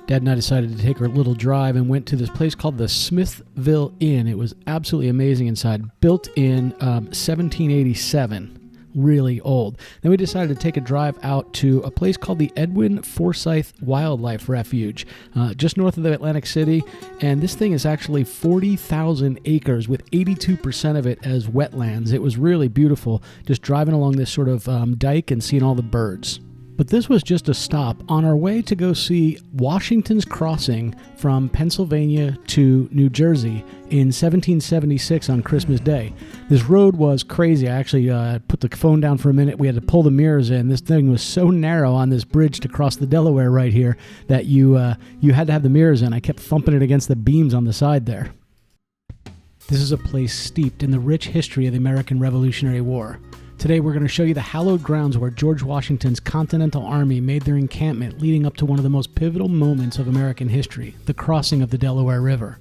Dad and I decided to take our little drive and went to this place called the Smithville Inn. It was absolutely amazing inside, built in 1787. Really old. Then we decided to take a drive out to a place called the Edwin Forsyth Wildlife Refuge, just north of the Atlantic City. And this thing is actually 40,000 acres with 82% of it as wetlands. It was really beautiful, just driving along this sort of dike and seeing all the birds. But this was just a stop on our way to go see Washington's crossing from Pennsylvania to New Jersey in 1776 on Christmas Day. This road was crazy. I actually put the phone down for a minute. We had to pull the mirrors in. This thing was so narrow on this bridge to cross the Delaware right here that you had to have the mirrors in. I kept thumping it against the beams on the side there. This is a place steeped in the rich history of the American Revolutionary War. Today we're going to show you the hallowed grounds where George Washington's Continental Army made their encampment leading up to one of the most pivotal moments of American history, the crossing of the Delaware River.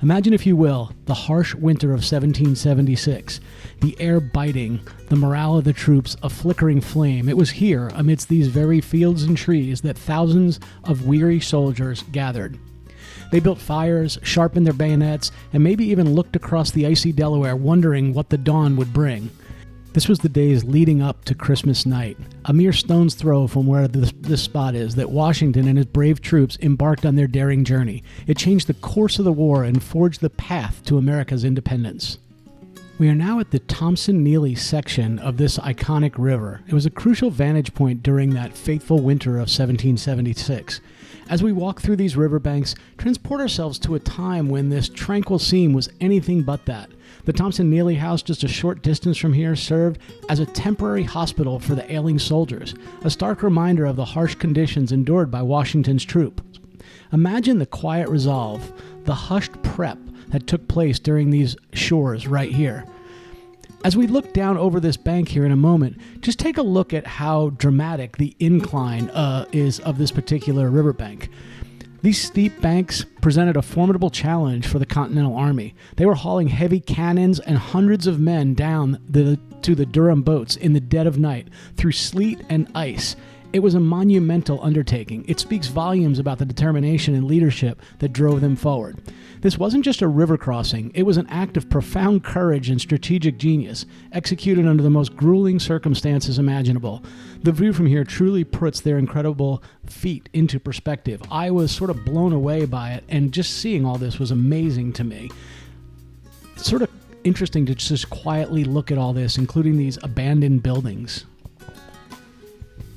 Imagine, if you will, the harsh winter of 1776, the air biting, the morale of the troops a flickering flame. It was here, amidst these very fields and trees, that thousands of weary soldiers gathered. They built fires, sharpened their bayonets, and maybe even looked across the icy Delaware wondering what the dawn would bring. This was the days leading up to Christmas night, a mere stone's throw from where this spot is, that Washington and his brave troops embarked on their daring journey. It changed the course of the war and forged the path to America's independence. We are now at the Thompson-Neely section of this iconic river. It was a crucial vantage point during that fateful winter of 1776. As we walk through these riverbanks, transport ourselves to a time when this tranquil scene was anything but that. The Thompson-Neely House, just a short distance from here, served as a temporary hospital for the ailing soldiers, a stark reminder of the harsh conditions endured by Washington's troops. Imagine the quiet resolve, the hushed prep that took place during these shores right here. As we look down over this bank here in a moment, just take a look at how dramatic the incline is of this particular riverbank. These steep banks presented a formidable challenge for the Continental Army. They were hauling heavy cannons and hundreds of men down to the Durham boats in the dead of night through sleet and ice. It was a monumental undertaking. It speaks volumes about the determination and leadership that drove them forward. This wasn't just a river crossing. It was an act of profound courage and strategic genius, executed under the most grueling circumstances imaginable. The view from here truly puts their incredible feat into perspective. I was sort of blown away by it, and just seeing all this was amazing to me. It's sort of interesting to just quietly look at all this, including these abandoned buildings.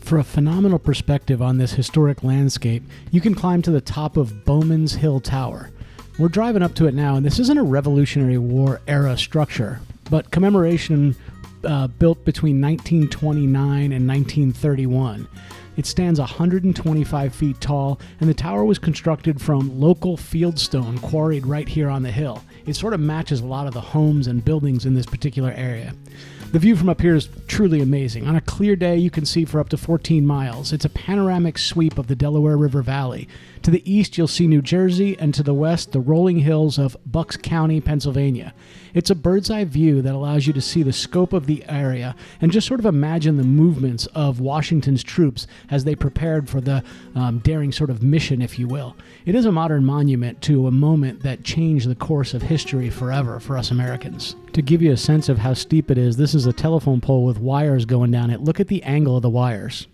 For a phenomenal perspective on this historic landscape, you can climb to the top of Bowman's Hill Tower. We're driving up to it now, and this isn't a Revolutionary War era structure, but commemoration built between 1929 and 1931. It stands 125 feet tall, and the tower was constructed from local fieldstone quarried right here on the hill. It sort of matches a lot of the homes and buildings in this particular area. The view from up here is truly amazing. On a clear day, you can see for up to 14 miles. It's a panoramic sweep of the Delaware River Valley. To the east, you'll see New Jersey, and to the west, the rolling hills of Bucks County, Pennsylvania. It's a bird's-eye view that allows you to see the scope of the area and just sort of imagine the movements of Washington's troops as they prepared for the daring sort of mission, if you will. It is a modern monument to a moment that changed the course of history forever for us Americans. To give you a sense of how steep it is, this is a telephone pole with wires going down it. Look at the angle of the wires.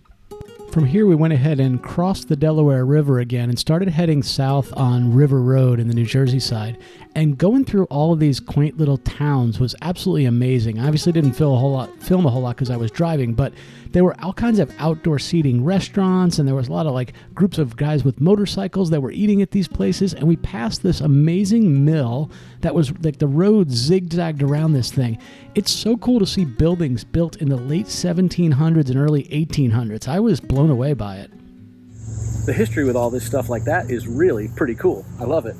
From here, we went ahead and crossed the Delaware River again and started heading south on River Road in the New Jersey side. And going through all of these quaint little towns was absolutely amazing. I obviously didn't film a whole lot because I was driving, but there were all kinds of outdoor seating restaurants, and there was a lot of like groups of guys with motorcycles that were eating at these places. And we passed this amazing mill that was like the road zigzagged around this thing. It's so cool to see buildings built in the late 1700s and early 1800s. I was blown away by it. The history with all this stuff like that is really pretty cool. I love it.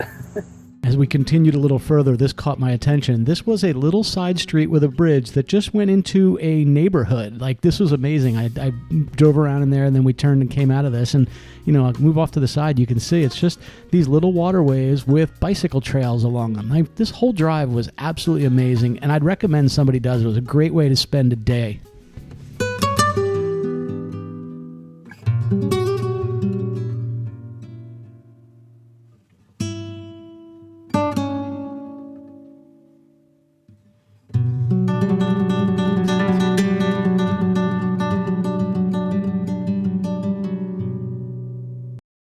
As we continued a little further, this caught my attention. This was a little side street with a bridge that just went into a neighborhood. Like, this was amazing. I drove around in there, and then we turned and came out of this. And, you know, move off to the side, you can see it's just these little waterways with bicycle trails along them. Like, this whole drive was absolutely amazing, and I'd recommend somebody does. It was a great way to spend a day.